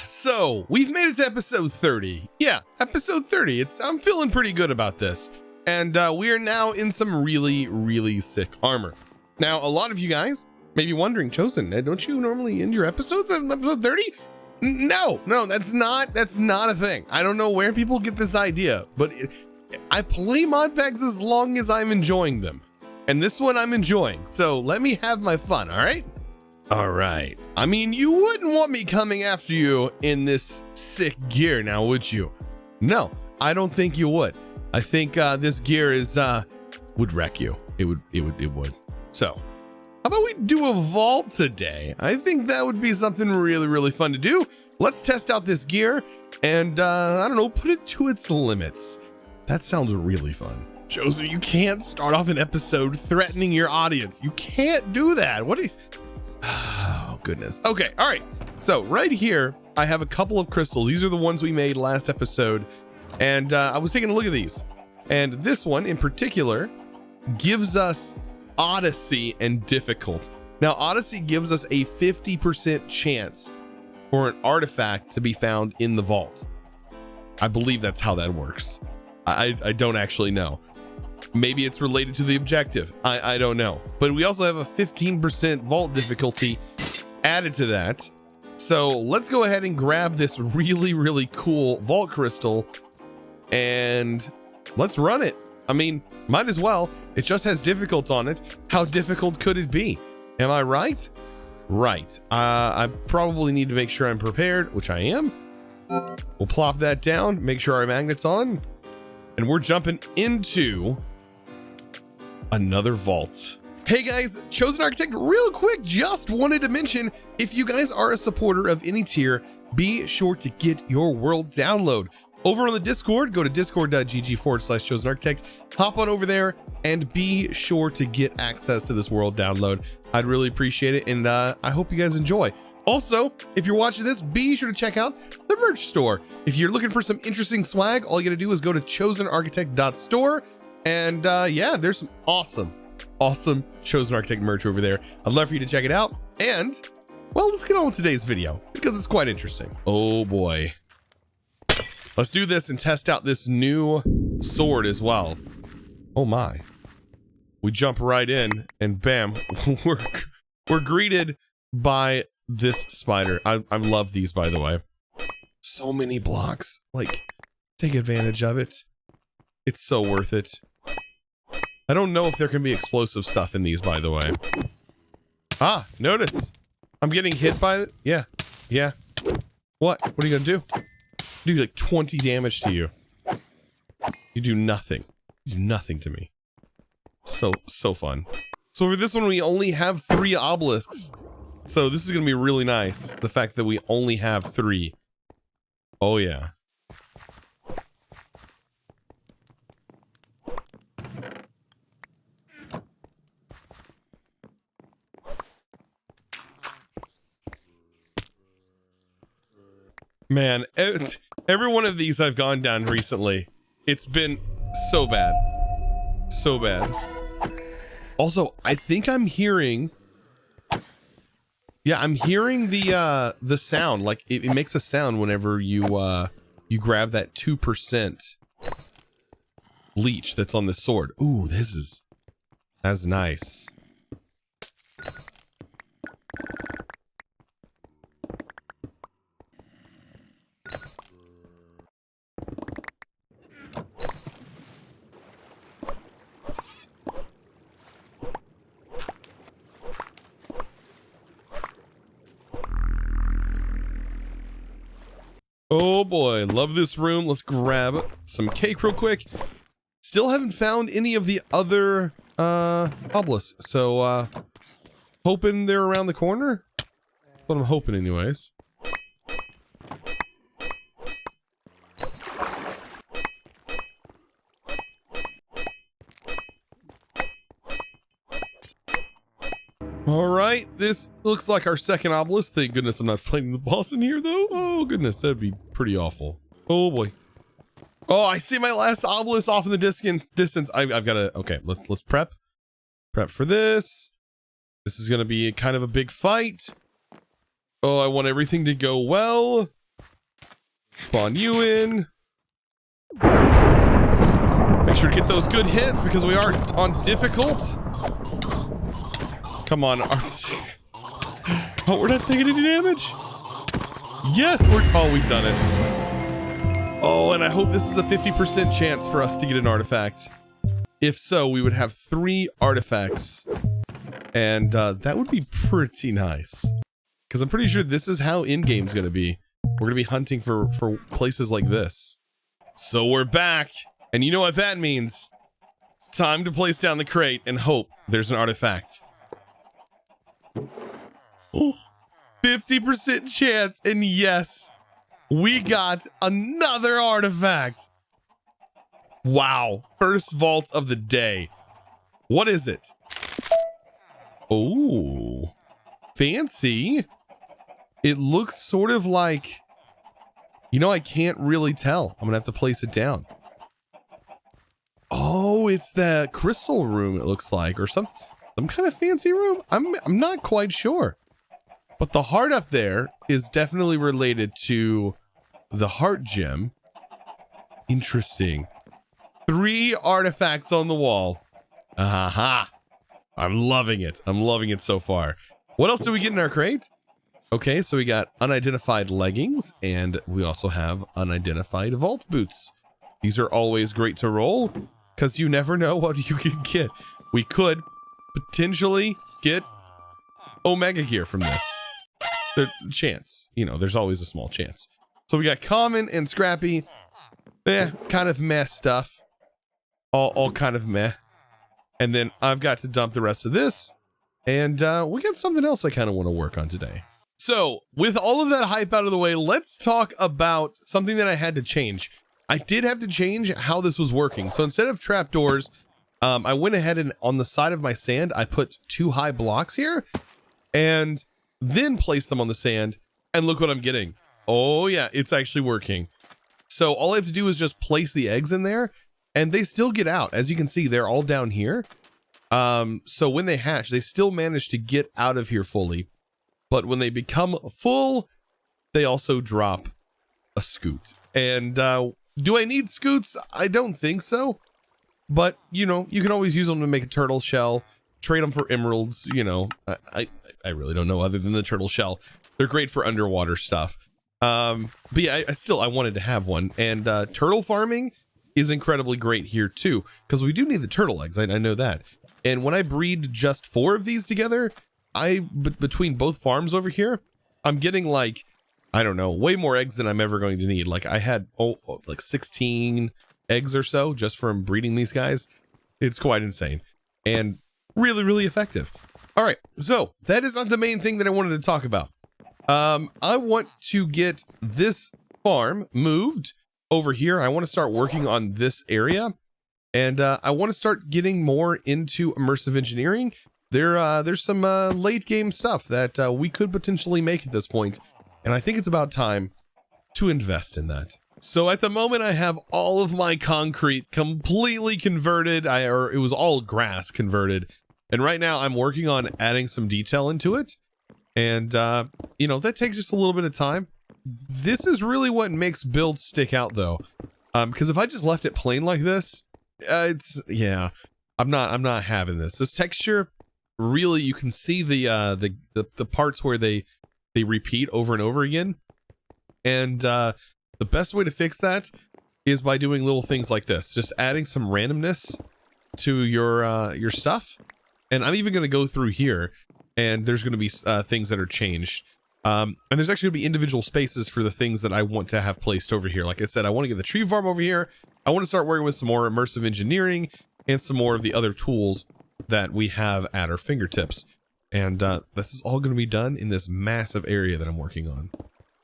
So we've made it to episode 30. Yeah, episode 30. I'm feeling pretty good about this. And we are now in some really, really sick armor. Now, a lot of you guys may be wondering, Chosen, don't you normally end your episodes on episode 30? No, that's not a thing. I don't know where people get this idea, but I play Modpacks as long as I'm enjoying them. And this one I'm enjoying. So let me have my fun, all right? All right. I mean, you wouldn't want me coming after you in this sick gear now, would you? No, I don't think you would. I think this gear would wreck you. It would. So how about we do a vault today? I think that would be something really, really fun to do. Let's test out this gear and I don't know, put it to its limits. That sounds really fun. Chosen, you can't start off an episode threatening your audience. You can't do that. What are you... Oh, goodness. Okay, all right. So right here, I have a couple of crystals. These are the ones we made last episode. And I was taking a look at these. And this one in particular gives us Odyssey and Difficult. Now, Odyssey gives us a 50% chance for an artifact to be found in the vault. I believe that's how that works. I don't actually know. Maybe it's related to the objective. I don't know. But we also have a 15% vault difficulty added to that. So let's go ahead and grab this really, really cool vault crystal and let's run it. I mean, might as well. It just has difficult on it. How difficult could it be? Am I right? Right. I probably need to make sure I'm prepared, which I am. We'll plop that down, make sure our magnet's on, and we're jumping into another vault. Hey guys, ChosenArchitect real quick, just wanted to mention, if you guys are a supporter of any tier, be sure to get your world download. Over on the Discord, go to discord.gg/ChosenArchitect, hop on over there and be sure to get access to this world download. I'd really appreciate it, and I hope you guys enjoy. Also, if you're watching this, be sure to check out the merch store. If you're looking for some interesting swag, all you gotta do is go to chosenarchitect.store. And yeah, there's some awesome Chosen Architect merch over there. I'd love for you to check it out. And well, let's get on with today's video because it's quite interesting. Oh boy. Let's do this and test out this new sword as well. Oh my. We jump right in and bam, we're greeted by this spider. I love these, by the way. So many blocks. Like, take advantage of it. It's so worth it. I don't know if there can be explosive stuff in these, by the way. Ah, notice. I'm getting hit by it. Yeah. What? What are you gonna do? Do like 20 damage to you. You do nothing. You do nothing to me. So fun. So for this one, we only have 3 obelisks. So this is gonna be really nice. The fact that we only have 3. Oh yeah. Man, every one of these I've gone down recently, it's been so bad. So bad. Also, I think I'm hearing... Yeah, I'm hearing the sound. Like, it makes a sound whenever you grab that 2% leech that's on the sword. Ooh, that's nice. Oh boy, love this room. Let's grab some cake real quick. Still haven't found any of the other obelisks, so hoping they're around the corner. That's what I'm hoping anyways. All right, this looks like our second obelisk. Thank goodness I'm not fighting the boss in here, though. Oh, goodness, that'd be pretty awful. Oh, boy. Oh, I see my last obelisk off in the distance. I've got to... Okay, let's prep. Prep for this. This is going to be kind of a big fight. Oh, I want everything to go well. Spawn you in. Make sure to get those good hits because we are on difficult. Come on. Oh, we're not taking any damage. Yes, we've done it. Oh, and I hope this is a 50% chance for us to get an artifact. If so, we would have 3 artifacts. And that would be pretty nice. Because I'm pretty sure this is how in-game's going to be. We're going to be hunting for places like this. So we're back. And you know what that means. Time to place down the crate and hope there's an artifact. Oh, 50% chance. And yes, we got another artifact. Wow. First vault of the day. What is it? Oh, fancy. It looks sort of like, you know, I can't really tell. I'm gonna have to place it down. Oh, it's the crystal room, it looks like, or some kind of fancy room. I'm not quite sure. But the heart up there is definitely related to the heart gem. Interesting. 3 artifacts on the wall. Aha. I'm loving it. I'm loving it so far. What else did we get in our crate? Okay, so we got unidentified leggings, and we also have unidentified vault boots. These are always great to roll, because you never know what you can get. We could potentially get Omega gear from this. The chance, you know, there's always a small chance. So we got common and scrappy. Kind of meh stuff. All kind of meh. And then I've got to dump the rest of this. And we got something else I kind of want to work on today. So with all of that hype out of the way, let's talk about something that I had to change. I did have to change how this was working. So instead of trapdoors, I went ahead and on the side of my sand, I put 2 high blocks here and then placed them on the sand. And look what I'm getting. Oh yeah, it's actually working. So all I have to do is just place the eggs in there and they still get out. As you can see, they're all down here. So when they hatch, they still manage to get out of here fully. But when they become full, they also drop a scoot. And do I need scoots? I don't think so. But, you know, you can always use them to make a turtle shell, trade them for emeralds, you know. I really don't know other than the turtle shell. They're great for underwater stuff. But yeah, I wanted to have one. And turtle farming is incredibly great here too, because we do need the turtle eggs. I know that. And when I breed just 4 of these together, between both farms over here, I'm getting like, I don't know, way more eggs than I'm ever going to need. Like I had like 16 eggs or so just from breeding these guys. It's quite insane and really, really effective. All right, so that is not the main thing that I wanted to talk about. I want to get this farm moved over here. I want to start working on this area, and I want to start getting more into immersive engineering. There's some late game stuff that we could potentially make at this point, and I think it's about time to invest in that. So at the moment, I have all of my concrete completely converted. It was all grass converted, and right now I'm working on adding some detail into it. And you know, that takes just a little bit of time. This is really what makes builds stick out, though, because if I just left it plain like this, I'm not having this. This texture, really, you can see the parts where they repeat over and over again, and the best way to fix that is by doing little things like this, just adding some randomness to your stuff. And I'm even going to go through here, and there's going to be things that are changed. And there's actually going to be individual spaces for the things that I want to have placed over here. Like I said, I want to get the tree farm over here. I want to start working with some more immersive engineering and some more of the other tools that we have at our fingertips. And this is all going to be done in this massive area that I'm working on.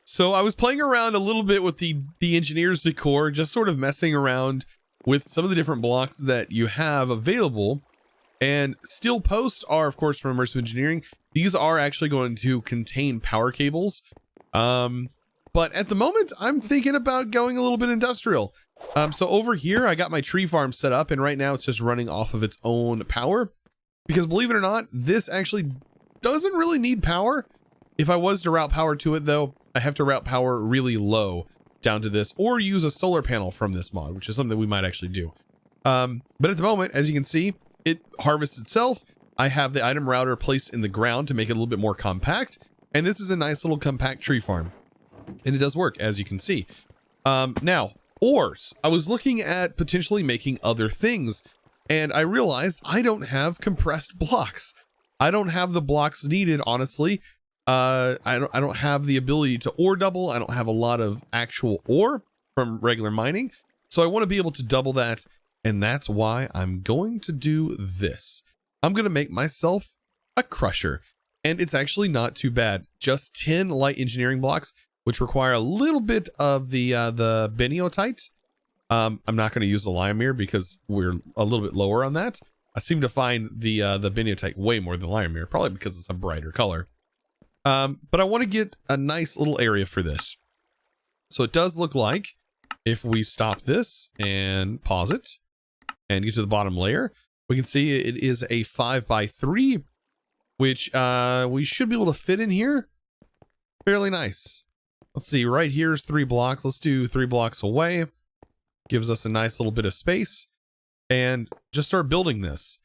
So I was playing around a little bit with the engineer's decor, just sort of messing around with some of the different blocks that you have available. And steel posts are, of course, from immersive engineering. These are actually going to contain power cables. But at the moment, I'm thinking about going a little bit industrial. So over here, I got my tree farm set up, and right now it's just running off of its own power. Because believe it or not, this actually doesn't really need power. If I was to route power to it though, I have to route power really low down to this, or use a solar panel from this mod, which is something we might actually do. But at the moment, as you can see, it harvests itself. I have the item router placed in the ground to make it a little bit more compact. And this is a nice little compact tree farm. And it does work, as you can see. Now, ores. I was looking at potentially making other things, and I realized I don't have compressed blocks. I don't have the blocks needed, honestly. I don't have the ability to ore double. I don't have a lot of actual ore from regular mining. So I want to be able to double that. And that's why I'm going to do this. I'm going to make myself a crusher. And it's actually not too bad. Just 10 light engineering blocks, which require a little bit of the beniotite. I'm not going to use the liamir because we're a little bit lower on that. I seem to find the beniotite way more than liamir, probably because it's a brighter color. But I want to get a nice little area for this. So it does look like if we stop this and pause it and get to the bottom layer, we can see it is a 5x3, which we should be able to fit in here fairly nice. Let's see, right here's 3 blocks. Let's do 3 blocks away. Gives us a nice little bit of space and just start building this.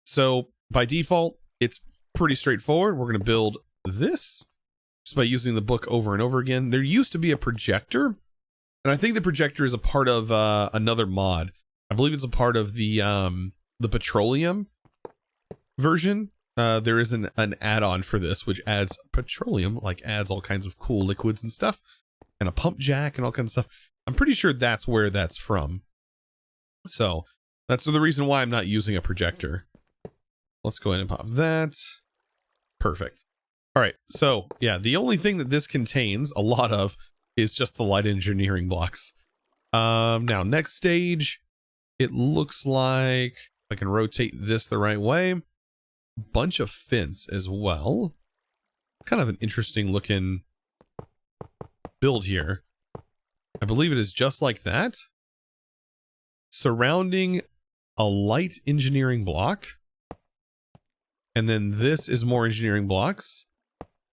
So by default, it's pretty straightforward. We're going to build this just by using the book over and over again. There used to be a projector, and I think the projector is a part of another mod. I believe it's a part of the petroleum version. There is an add-on for this which adds petroleum, like adds all kinds of cool liquids and stuff, and a pump jack and all kinds of stuff. I'm pretty sure that's where that's from. So that's the reason why I'm not using a projector. Let's go ahead and pop that. Perfect. All right, so yeah, the only thing that this contains a lot of is just the light engineering blocks. Now next stage, it looks like I can rotate this the right way. Bunch of fence as well. Kind of an interesting looking build here. I believe it is just like that, surrounding a light engineering block. And then this is more engineering blocks.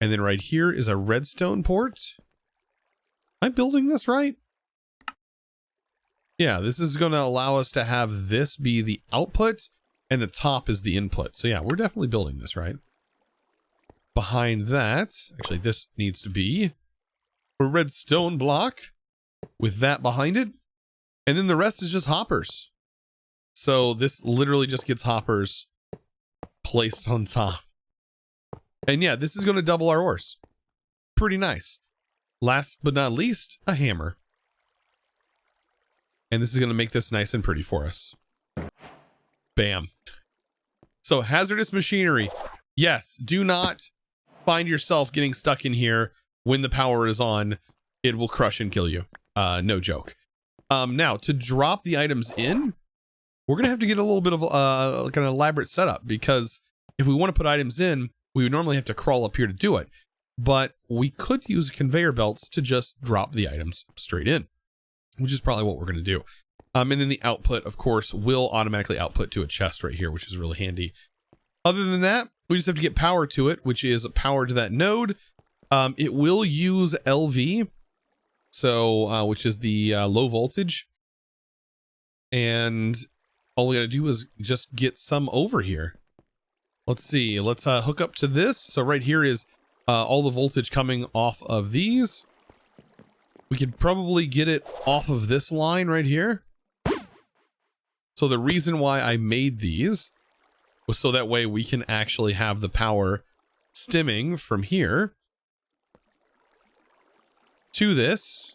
And then right here is a redstone port. Am I building this right? Yeah, this is going to allow us to have this be the output and the top is the input. So yeah, we're definitely building this right. Behind that, actually this needs to be a redstone block with that behind it. And then the rest is just hoppers. So this literally just gets hoppers placed on top. And yeah, this is going to double our ores. Pretty nice. Last but not least, a hammer. And this is going to make this nice and pretty for us. Bam. So hazardous machinery. Yes, do not find yourself getting stuck in here when the power is on. It will crush and kill you. No joke. Now, to drop the items in, we're going to have to get a little bit of like an elaborate setup, because if we want to put items in, we would normally have to crawl up here to do it. But we could use conveyor belts to just drop the items straight in, which is probably what we're going to do. And then the output, of course, will automatically output to a chest right here, which is really handy. Other than that, we just have to get power to it, which is power to that node. It will use LV, so which is the low voltage. And all we got to do is just get some over here. Let's see. Let's hook up to this. So right here is all the voltage coming off of these. We could probably get it off of this line right here. So the reason why I made these was so that way we can actually have the power stemming from here to this.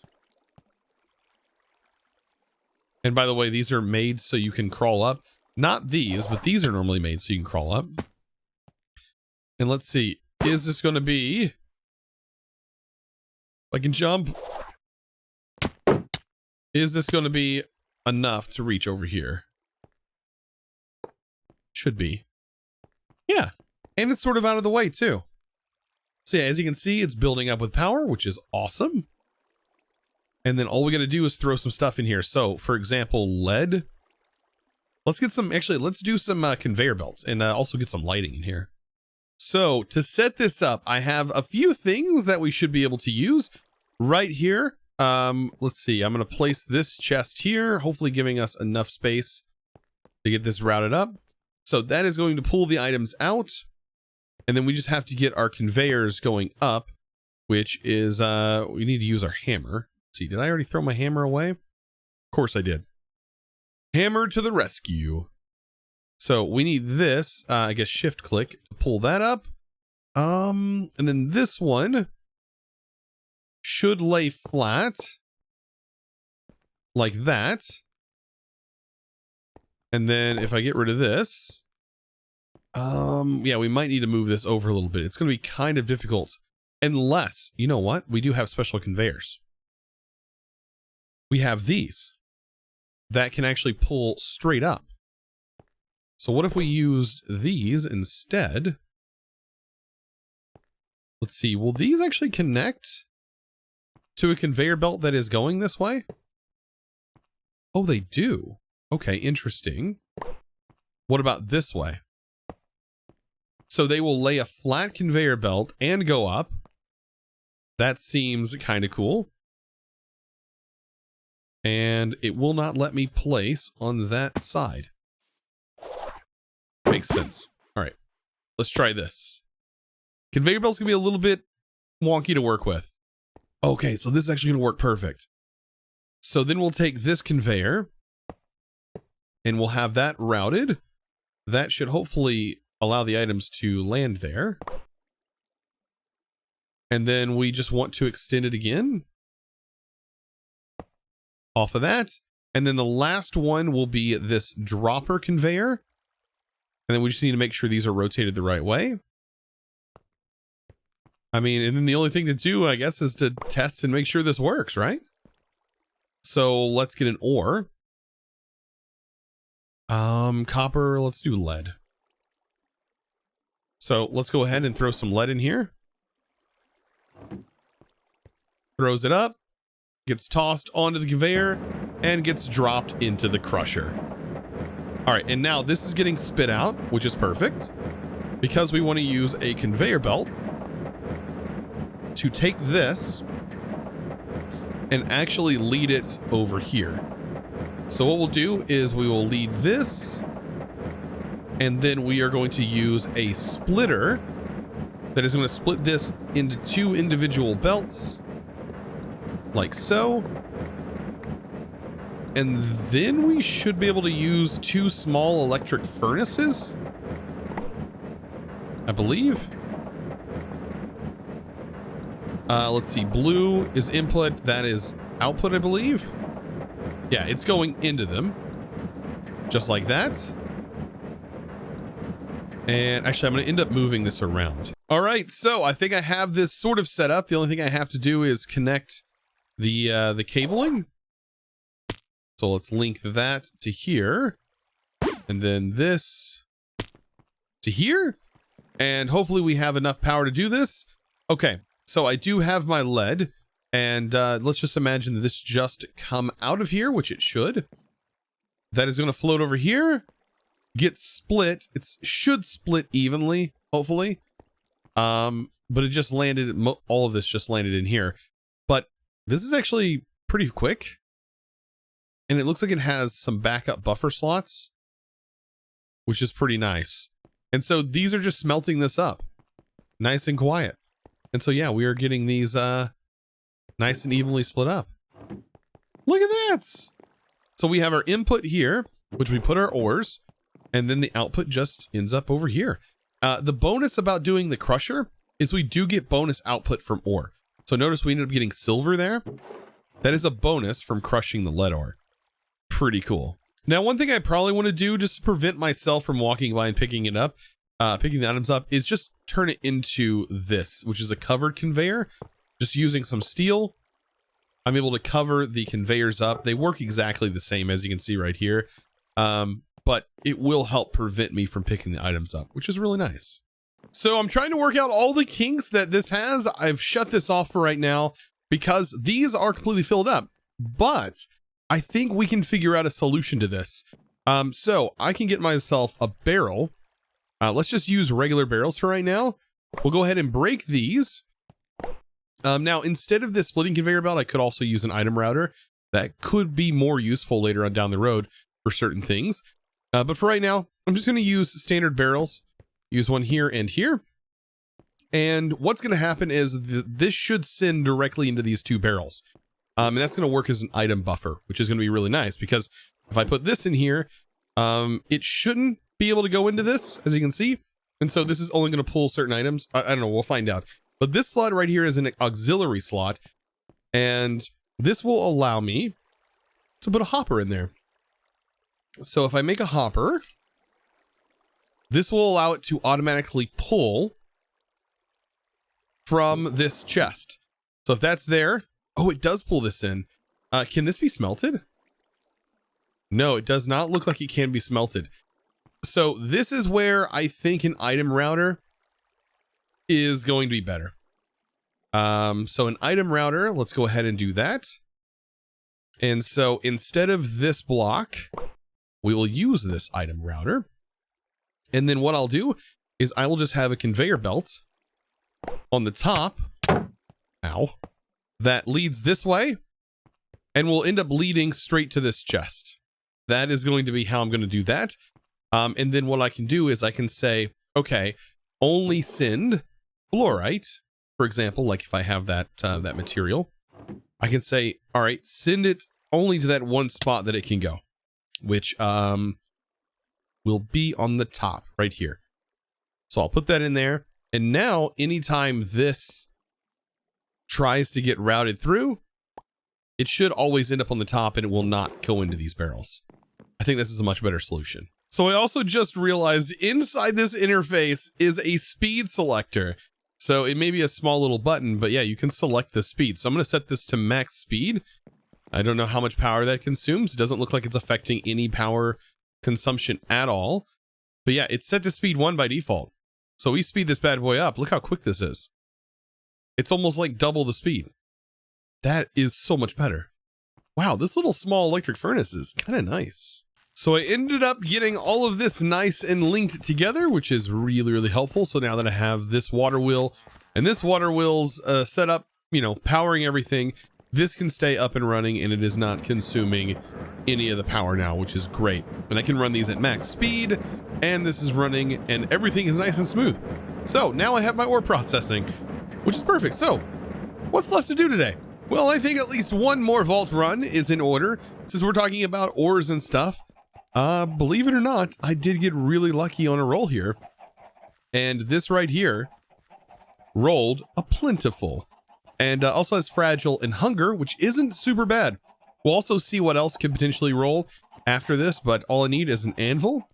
And by the way, these are made so you can crawl up. Not these, but these are normally made so you can crawl up. And let's see, is this going to be... If I can jump. Is this going to be enough to reach over here? Should be. Yeah. And it's sort of out of the way too. So yeah, as you can see, it's building up with power, which is awesome. And then all we got to do is throw some stuff in here. So for example, lead. Let's get some, actually, let's do some conveyor belts and also get some lighting in here. So to set this up, I have a few things that we should be able to use right here. Let's see. I'm going to place this chest here, hopefully giving us enough space to get this routed up. So that is going to pull the items out. And then we just have to get our conveyors going up, which is, we need to use our hammer. Let's see, did I already throw my hammer away? Of course I did. Hammer to the rescue. So we need this, I guess shift click to pull that up. And then this one should lay flat like that. And then if I get rid of this, yeah, we might need to move this over a little bit. It's going to be kind of difficult unless, you know what? We do have special conveyors. We have these that can actually pull straight up. So what if we used these instead? Let's see. Will these actually connect to a conveyor belt that is going this way? Oh, they do. Okay, interesting. What about this way? So they will lay a flat conveyor belt and go up. That seems kind of cool. And it will not let me place on that side. Makes sense. All right, let's try this. Conveyor belt's gonna be a little bit wonky to work with. Okay, so this is actually gonna work perfect. So then we'll take this conveyor and we'll have that routed. That should hopefully allow the items to land there. And then we just want to extend it again off of that. And then the last one will be this dropper conveyor. And then we just need to make sure these are rotated the right way. I mean, and then the only thing to do, I guess, is to test and make sure this works, right? So let's get an ore. Copper, let's do lead. So let's go ahead and throw some lead in here. Throws it up, gets tossed onto the conveyor, and gets dropped into the crusher. All right, and now this is getting spit out, which is perfect, because we want to use a conveyor belt to take this and actually lead it over here. So what we'll do is we will lead this, and then we are going to use a splitter that is going to split this into two individual belts, like so. And then we should be able to use two small electric furnaces, I believe. Let's see, blue is input, that is output, I believe. Yeah, it's going into them, just like that. And actually, I'm going to end up moving this around. All right, so I think I have this sort of set up. The only thing I have to do is connect the cabling. So let's link that to here, and then this to here, and hopefully we have enough power to do this. Okay, so I do have my lead, and let's just imagine that this just come out of here, which it should. That is going to float over here, get split. It should split evenly, hopefully. But it just landed, all of this just landed in here. But this is actually pretty quick. And it looks like it has some backup buffer slots, which is pretty nice. And so these are just smelting this up nice and quiet. And so, yeah, we are getting these nice and evenly split up. Look at that. So we have our input here, which we put our ores, and then the output just ends up over here. The bonus about doing the crusher is we do get bonus output from ore. So notice we ended up getting silver there. That is a bonus from crushing the lead ore. Pretty cool. Now, one thing I probably want to do just to prevent myself from walking by and picking it up, picking the items up, is just turn it into this, which is a covered conveyor. Just using some steel, I'm able to cover the conveyors up. They work exactly the same as you can see right here. But it will help prevent me from picking the items up, which is really nice. So I'm trying to work out all the kinks that this has. I've shut this off for right now because these are completely filled up, but I think we can figure out a solution to this. So I can get myself a barrel Let's just use regular barrels for right now. We'll go ahead and break these. Now, instead of this splitting conveyor belt, I could also use an item router. That could be more useful later on down the road for certain things. But for right now, I'm just going to use standard barrels. Use one here and here. And what's going to happen is this should send directly into these two barrels. And that's going to work as an item buffer, which is going to be really nice because if I put this in here, it shouldn't be able to go into this, as you can see. And so this is only going to pull certain items. I don't know, we'll find out. But this slot right here is an auxiliary slot. And this will allow me to put a hopper in there. So if I make a hopper, this will allow it to automatically pull from this chest. So if that's there, oh, it does pull this in. Can this be smelted? No, it does not look like it can be smelted. So this is where I think an item router is going to be better. So an item router, let's go ahead and do that. And so instead of this block, we will use this item router. And then what I'll do is I will just have a conveyor belt on the top, ow, that leads this way and will end up leading straight to this chest. That is going to be how I'm going to do that. And then what I can do is I can say, okay, only send fluorite, for example, like if I have that that material, I can say, all right, send it only to that one spot that it can go, which will be on the top right here. So I'll put that in there. And now anytime this tries to get routed through, it should always end up on the top and it will not go into these barrels. I think this is a much better solution. So I also just realized inside this interface is a speed selector. So it may be a small little button, but yeah, you can select the speed. So I'm going to set this to max speed. I don't know how much power that consumes. It doesn't look like it's affecting any power consumption at all. But yeah, it's set to speed 1 by default. So we speed this bad boy up. Look how quick this is. It's almost like double the speed. That is so much better. Wow, this little small electric furnace is kind of nice. So I ended up getting all of this nice and linked together, which is really, really helpful. So now that I have this water wheel and this water wheel's set up, you know, powering everything, this can stay up and running and it is not consuming any of the power now, which is great. And I can run these at max speed and this is running and everything is nice and smooth. So now I have my ore processing, which is perfect. So what's left to do today? Well, I think at least one more vault run is in order. Since we're talking about ores and stuff, believe it or not, I did get really lucky on a roll here. And this right here rolled a plentiful. And also has fragile and hunger, which isn't super bad. We'll also see what else could potentially roll after this, but all I need is an anvil.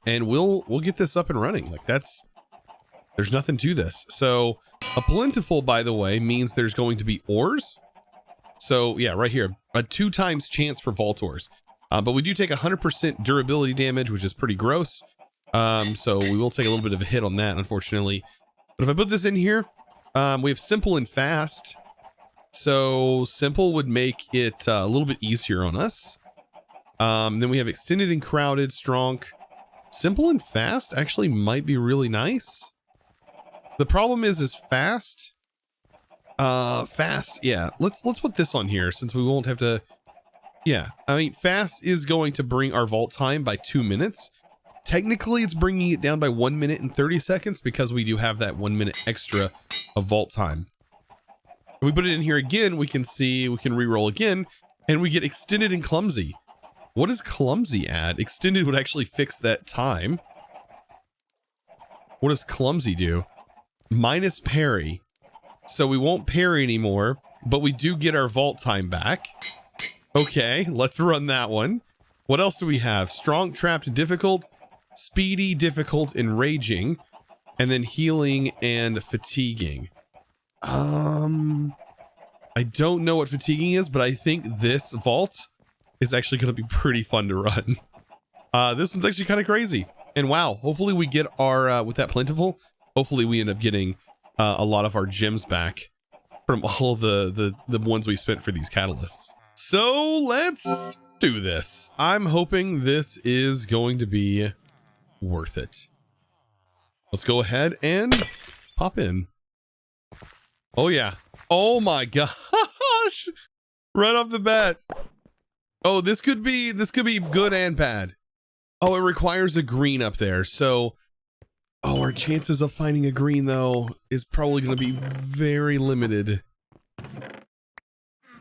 And we'll get this up and running. Like there's nothing to this. So a plentiful, by the way, means there's going to be ores. So yeah, right here, a 2 times chance for vault ores. But we do take 100% durability damage, which is pretty gross. So we will take a little bit of a hit on that, unfortunately. But if I put this in here, we have simple and fast. So simple would make it a little bit easier on us. Then we have extended and crowded, strong. Simple and fast actually might be really nice. The problem is fast. Fast, yeah. Let's put this on here since we won't have to. Yeah, I mean, fast is going to bring our vault time by 2 minutes. Technically, it's bringing it down by 1 minute and 30 seconds because we do have that 1 minute extra of vault time. If we put it in here again, we can see, we can re-roll again, and we get extended and clumsy. What does clumsy add? Extended would actually fix that time. What does clumsy do? Minus parry. So we won't parry anymore, but we do get our vault time back. Okay, let's run that one. What else do we have? Strong, trapped, difficult, speedy, difficult, and raging, and then healing and fatiguing. I don't know what fatiguing is, but I think this vault is actually going to be pretty fun to run. This one's actually kind of crazy. And wow, hopefully we get our, with that plentiful, hopefully we end up getting a lot of our gems back from all the ones we spent for these catalysts. So let's do this. I'm hoping this is going to be worth it. Let's go ahead and pop in. Oh yeah. Oh my gosh. Right off the bat. Oh, this could be good and bad. Oh, it requires a green up there. So, oh, our chances of finding a green though is probably going to be very limited.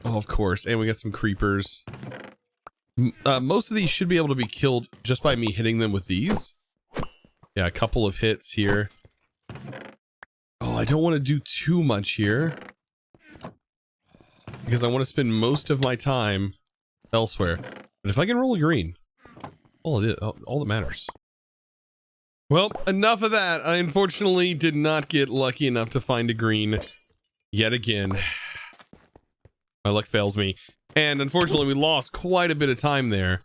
Oh, of course. And we got some creepers. Most of these should be able to be killed just by me hitting them with these. Yeah, a couple of hits here. Oh, I don't want to do too much here, because I want to spend most of my time elsewhere. But if I can roll a green, all that matters. Well, enough of that. I unfortunately did not get lucky enough to find a green yet again. My luck fails me. And unfortunately, we lost quite a bit of time there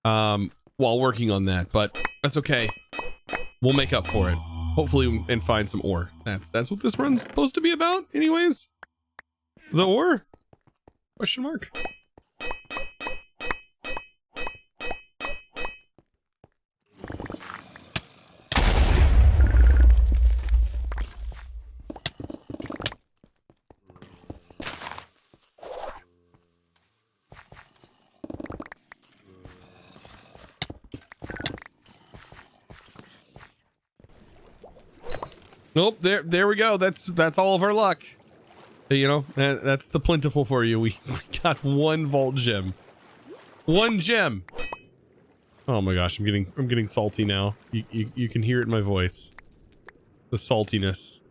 while working on that, but that's okay. We'll make up for it. Hopefully, and find some ore. That's what this run's supposed to be about, anyways. The ore? Question mark. Nope, there we go. That's all of our luck. You know, that's the plentiful for you. We got one vault gem. One gem. Oh my gosh, I'm getting salty now. You can hear it in my voice. The saltiness.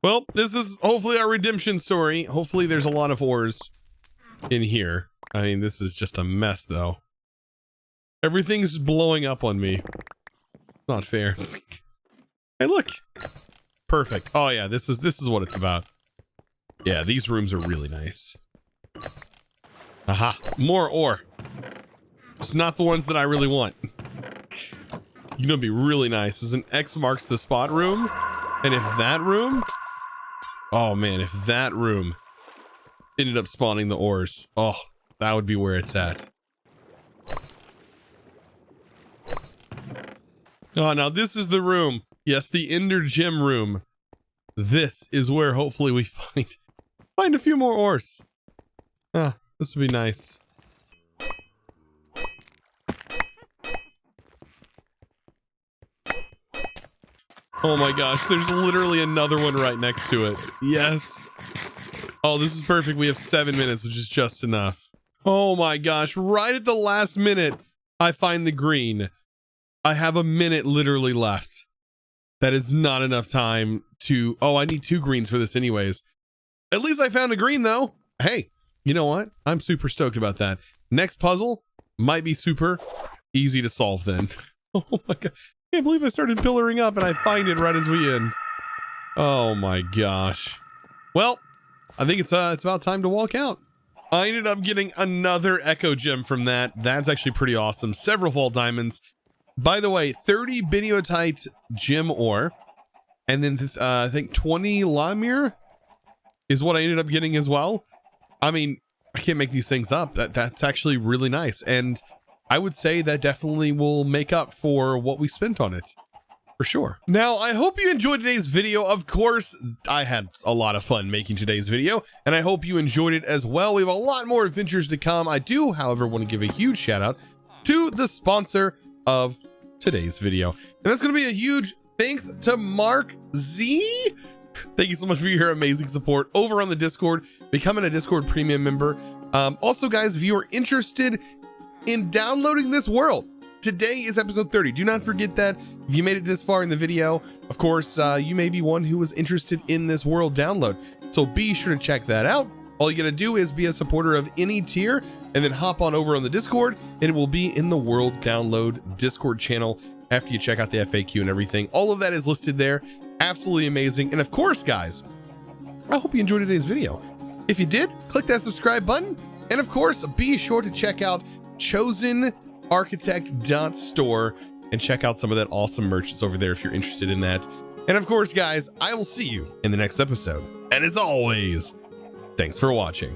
Well, this is hopefully our redemption story. Hopefully there's a lot of ores in here. I mean, this is just a mess though. Everything's blowing up on me. Not fair. Hey, look. Perfect. Oh yeah, this is what it's about. Yeah, these rooms are really nice. Aha, more ore. It's not the ones that I really want. You know, it'd be really nice is an X marks the spot room, and if that room, oh man, if that room ended up spawning the ores, oh, that would be where it's at. Oh, now this is the room. Yes, the Ender Gem room. This is where hopefully we find a few more ores. Ah, this would be nice. Oh my gosh, there's literally another one right next to it. Yes. Oh, this is perfect. We have 7 minutes, which is just enough. Oh my gosh, right at the last minute, I find the green. I have a minute literally left. That is not enough time to... Oh, I need 2 greens for this anyways. At least I found a green though. Hey, you know what? I'm super stoked about that. Next puzzle might be super easy to solve then. Oh my god. I can't believe I started pillaring up and I find it right as we end. Oh my gosh. Well, I think it's about time to walk out. I ended up getting another echo gem from that. That's actually pretty awesome. Several vault diamonds. By the way, 30 biniotite gem ore, and then I think 20 lamir is what I ended up getting as well. I mean, I can't make these things up. That's actually really nice, and I would say that definitely will make up for what we spent on it, for sure. Now, I hope you enjoyed today's video. Of course, I had a lot of fun making today's video, and I hope you enjoyed it as well. We have a lot more adventures to come. I do, however, want to give a huge shout out to the sponsor of today's video, and that's going to be a huge thanks to Mark Z. Thank you so much for your amazing support over on the Discord, becoming a Discord premium member. Also guys, if you are interested in downloading this world, today is episode 30. Do not forget that. If you made it this far in the video, of course, you may be one who was interested in this world download, so be sure to check that out. All you gotta do is be a supporter of any tier and then hop on over on the Discord, and it will be in the World Download Discord channel after you check out the FAQ and everything. All of that is listed there. Absolutely amazing. And of course, guys, I hope you enjoyed today's video. If you did, click that subscribe button. And of course, be sure to check out ChosenArchitect.store and check out some of that awesome merch that's over there if you're interested in that. And of course, guys, I will see you in the next episode. And as always, thanks for watching.